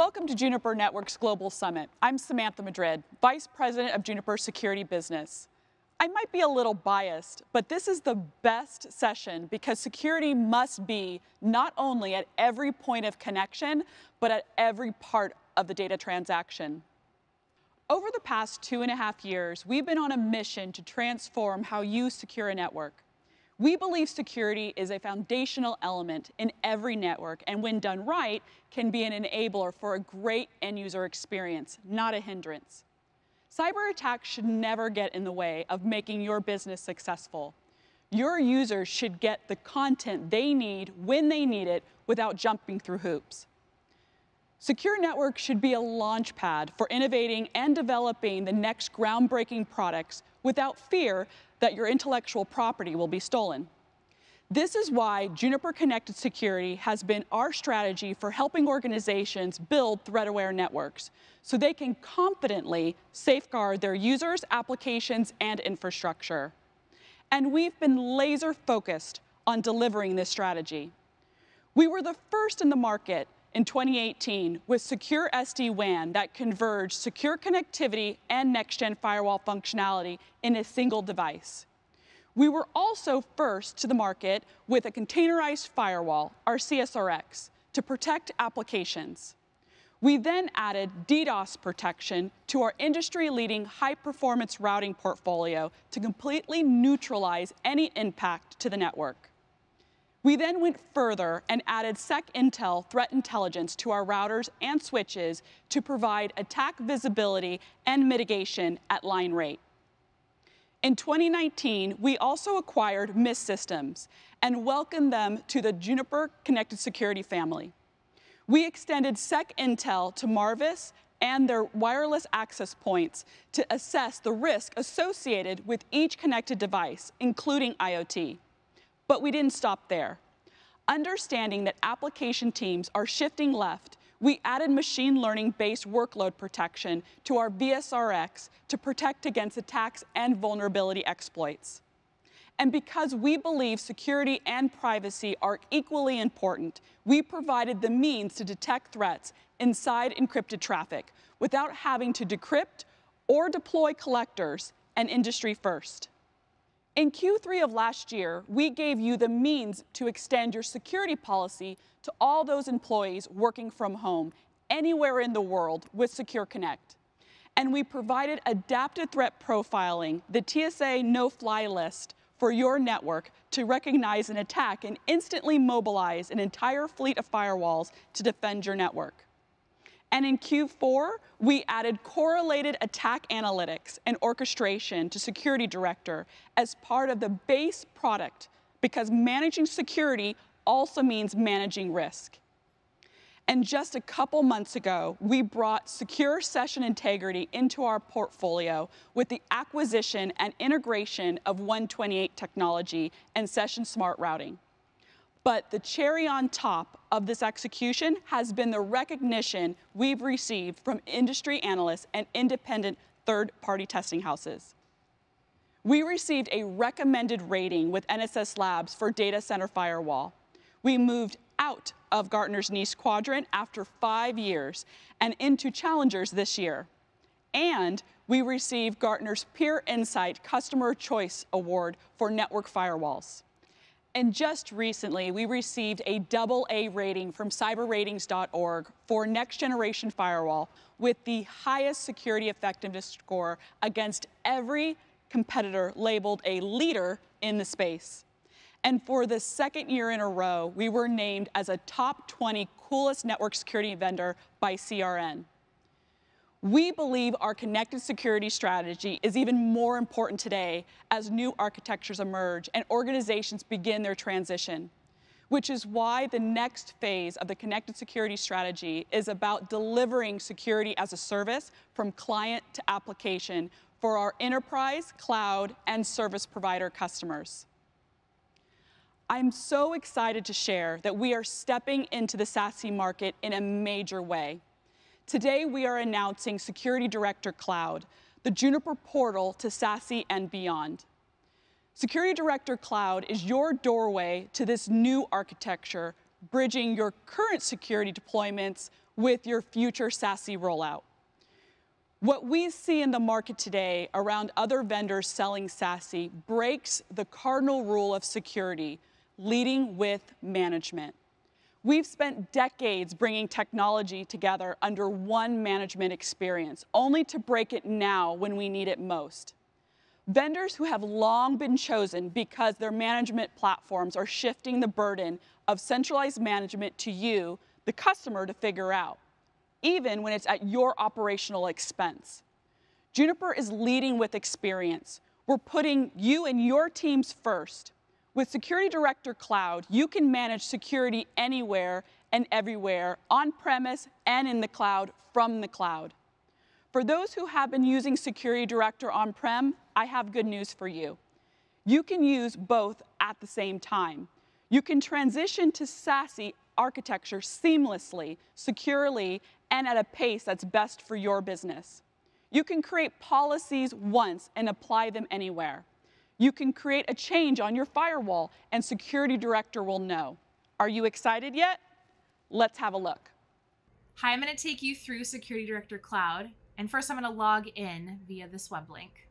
Welcome to Juniper Network's Global Summit. I'm Samantha Madrid, Vice President of Juniper Security Business. I might be a little biased, but this is the best session because security must be not only at every point of connection, but at every part of the data transaction. Over the past 2.5 years, we've been on a mission to transform how you secure a network. We believe security is a foundational element in every network, and when done right, can be an enabler for a great end-user experience, not a hindrance. Cyber attacks should never get in the way of making your business successful. Your users should get the content they need when they need it without jumping through hoops. Secure networks should be a launchpad for innovating and developing the next groundbreaking products without fear that your intellectual property will be stolen. This is why Juniper Connected Security has been our strategy for helping organizations build threat-aware networks so they can confidently safeguard their users, applications, and infrastructure. And we've been laser-focused on delivering this strategy. We were the first in the market in 2018 with secure SD-WAN that converged secure connectivity and next-gen firewall functionality in a single device. We were also first to the market with a containerized firewall, our CSRX, to protect applications. We then added DDoS protection to our industry-leading high-performance routing portfolio to completely neutralize any impact to the network. We then went further and added SEC Intel threat intelligence to our routers and switches to provide attack visibility and mitigation at line rate. In 2019, we also acquired Mist Systems and welcomed them to the Juniper Connected Security family. We extended SEC Intel to Marvis and their wireless access points to assess the risk associated with each connected device, including IoT. But we didn't stop there. Understanding that application teams are shifting left, we added machine learning-based workload protection to our VSRX to protect against attacks and vulnerability exploits. And because we believe security and privacy are equally important, we provided the means to detect threats inside encrypted traffic without having to decrypt or deploy collectors, an industry first. In Q3 of last year, we gave you the means to extend your security policy to all those employees working from home, anywhere in the world with Secure Connect. And we provided adaptive threat profiling, the TSA no-fly list for your network to recognize an attack and instantly mobilize an entire fleet of firewalls to defend your network. And in Q4, we added correlated attack analytics and orchestration to Security Director as part of the base product, because managing security also means managing risk. And just a couple months ago, we brought secure session integrity into our portfolio with the acquisition and integration of 128 technology and Session Smart Routing. But the cherry on top of this execution has been the recognition we've received from industry analysts and independent third-party testing houses. We received a recommended rating with NSS Labs for Data Center Firewall. We moved out of Gartner's niche quadrant after 5 years and into challengers this year. And we received Gartner's Peer Insight Customer Choice Award for network firewalls. And just recently, we received a AA rating from cyberratings.org for Next Generation Firewall with the highest security effectiveness score against every competitor labeled a leader in the space. And for the second year in a row, we were named as a top 20 coolest network security vendor by CRN. We believe our connected security strategy is even more important today as new architectures emerge and organizations begin their transition, which is why the next phase of the connected security strategy is about delivering security as a service from client to application for our enterprise, cloud, and service provider customers. I'm so excited to share that we are stepping into the SASE market in a major way. Today, we are announcing Security Director Cloud, the Juniper portal to SASE and beyond. Security Director Cloud is your doorway to this new architecture, bridging your current security deployments with your future SASE rollout. What we see in the market today around other vendors selling SASE breaks the cardinal rule of security, leading with management. We've spent decades bringing technology together under one management experience, only to break it now when we need it most. Vendors who have long been chosen because their management platforms are shifting the burden of centralized management to you, the customer, to figure out, even when it's at your operational expense. Juniper is leading with experience. We're putting you and your teams first. With Security Director Cloud, you can manage security anywhere and everywhere, on-premise and in the cloud, from the cloud. For those who have been using Security Director on-prem, I have good news for you. You can use both at the same time. You can transition to SASE architecture seamlessly, securely, and at a pace that's best for your business. You can create policies once and apply them anywhere. You can create a change on your firewall, and Security Director will know. Are you excited yet? Let's have a look. Hi, I'm going to take you through Security Director Cloud. And first, I'm going to log in via this web link.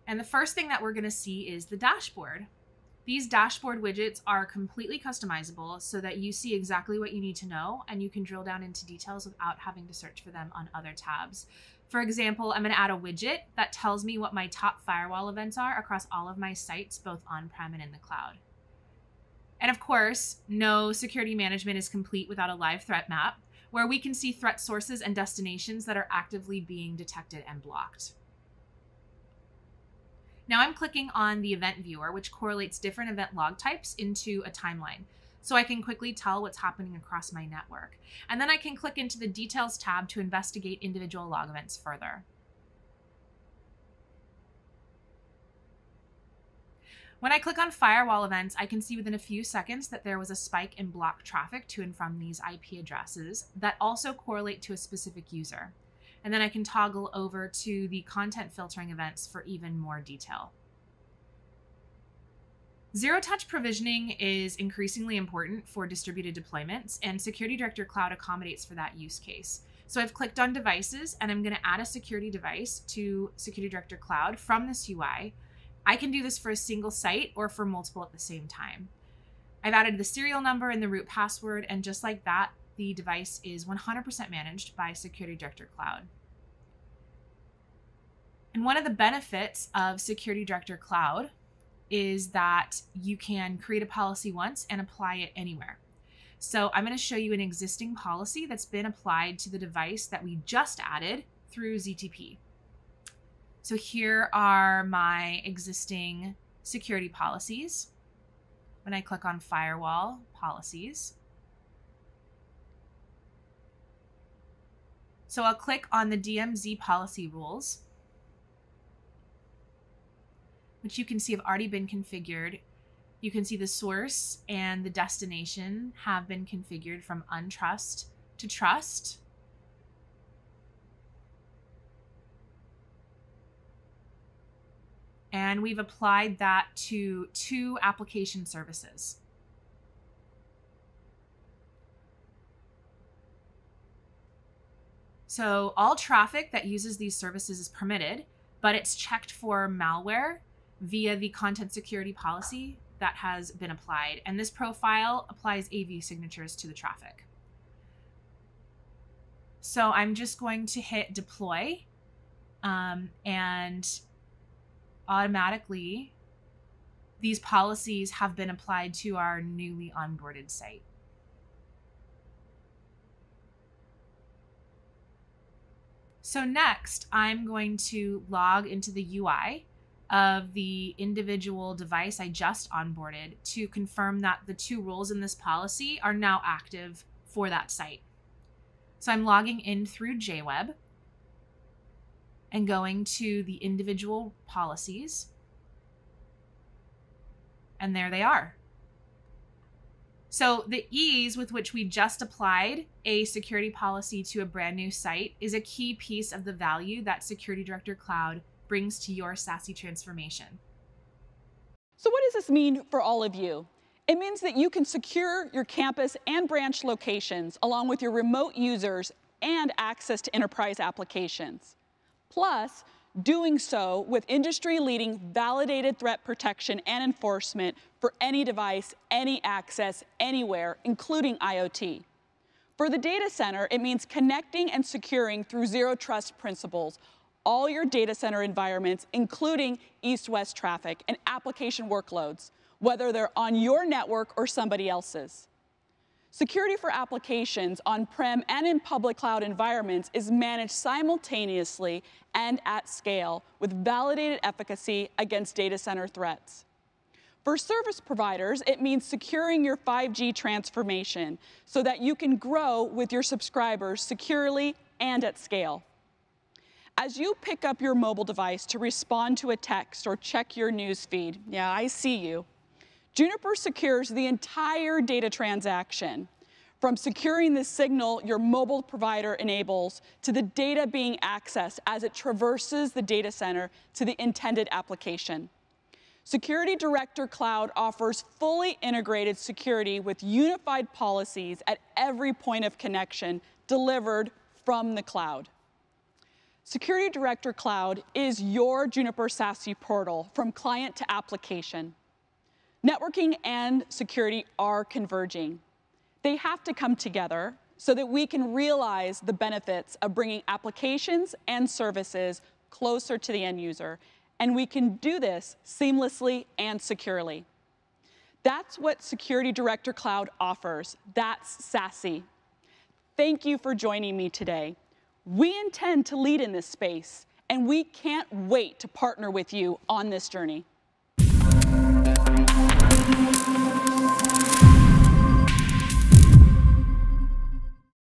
And the first thing that we're going to see is the dashboard. These dashboard widgets are completely customizable so that you see exactly what you need to know and you can drill down into details without having to search for them on other tabs. For example, I'm going to add a widget that tells me what my top firewall events are across all of my sites, both on-prem and in the cloud. And of course, no security management is complete without a live threat map, where we can see threat sources and destinations that are actively being detected and blocked. Now I'm clicking on the event viewer, which correlates different event log types into a timeline, so I can quickly tell what's happening across my network. And then I can click into the details tab to investigate individual log events further. When I click on firewall events, I can see within a few seconds that there was a spike in block traffic to and from these IP addresses that also correlate to a specific user. And then I can toggle over to the content filtering events for even more detail. Zero-touch provisioning is increasingly important for distributed deployments, and Security Director Cloud accommodates for that use case. So I've clicked on devices, and I'm going to add a security device to Security Director Cloud from this UI. I can do this for a single site or for multiple at the same time. I've added the serial number and the root password, and just like that, the device is 100% managed by Security Director Cloud. And one of the benefits of Security Director Cloud is that you can create a policy once and apply it anywhere. So I'm going to show you an existing policy that's been applied to the device that we just added through ZTP. So here are my existing security policies. When I click on Firewall Policies, so I'll click on the DMZ policy rules, which you can see have already been configured. You can see the source and the destination have been configured from untrust to trust. And we've applied that to 2 application services. So all traffic that uses these services is permitted, but it's checked for malware via the content security policy that has been applied. And this profile applies AV signatures to the traffic. So I'm just going to hit deploy, and automatically these policies have been applied to our newly onboarded site. So next, I'm going to log into the UI of the individual device I just onboarded to confirm that the 2 rules in this policy are now active for that site. So I'm logging in through JWeb and going to the individual policies. And there they are. So the ease with which we just applied a security policy to a brand new site is a key piece of the value that Security Director Cloud brings to your SASE transformation. So what does this mean for all of you? It means that you can secure your campus and branch locations along with your remote users and access to enterprise applications. Plus, doing so with industry-leading validated threat protection and enforcement for any device, any access, anywhere, including IoT. For the data center, it means connecting and securing through zero trust principles all your data center environments, including east-west traffic and application workloads, whether they're on your network or somebody else's. Security for applications on-prem and in public cloud environments is managed simultaneously and at scale with validated efficacy against data center threats. For service providers, it means securing your 5G transformation so that you can grow with your subscribers securely and at scale. As you pick up your mobile device to respond to a text or check your news feed, yeah, I see you, Juniper secures the entire data transaction, from securing the signal your mobile provider enables to the data being accessed as it traverses the data center to the intended application. Security Director Cloud offers fully integrated security with unified policies at every point of connection delivered from the cloud. Security Director Cloud is your Juniper SASE portal from client to application. Networking and security are converging. They have to come together so that we can realize the benefits of bringing applications and services closer to the end user, and we can do this seamlessly and securely. That's what Security Director Cloud offers. That's SASE. Thank you for joining me today. We intend to lead in this space, and we can't wait to partner with you on this journey.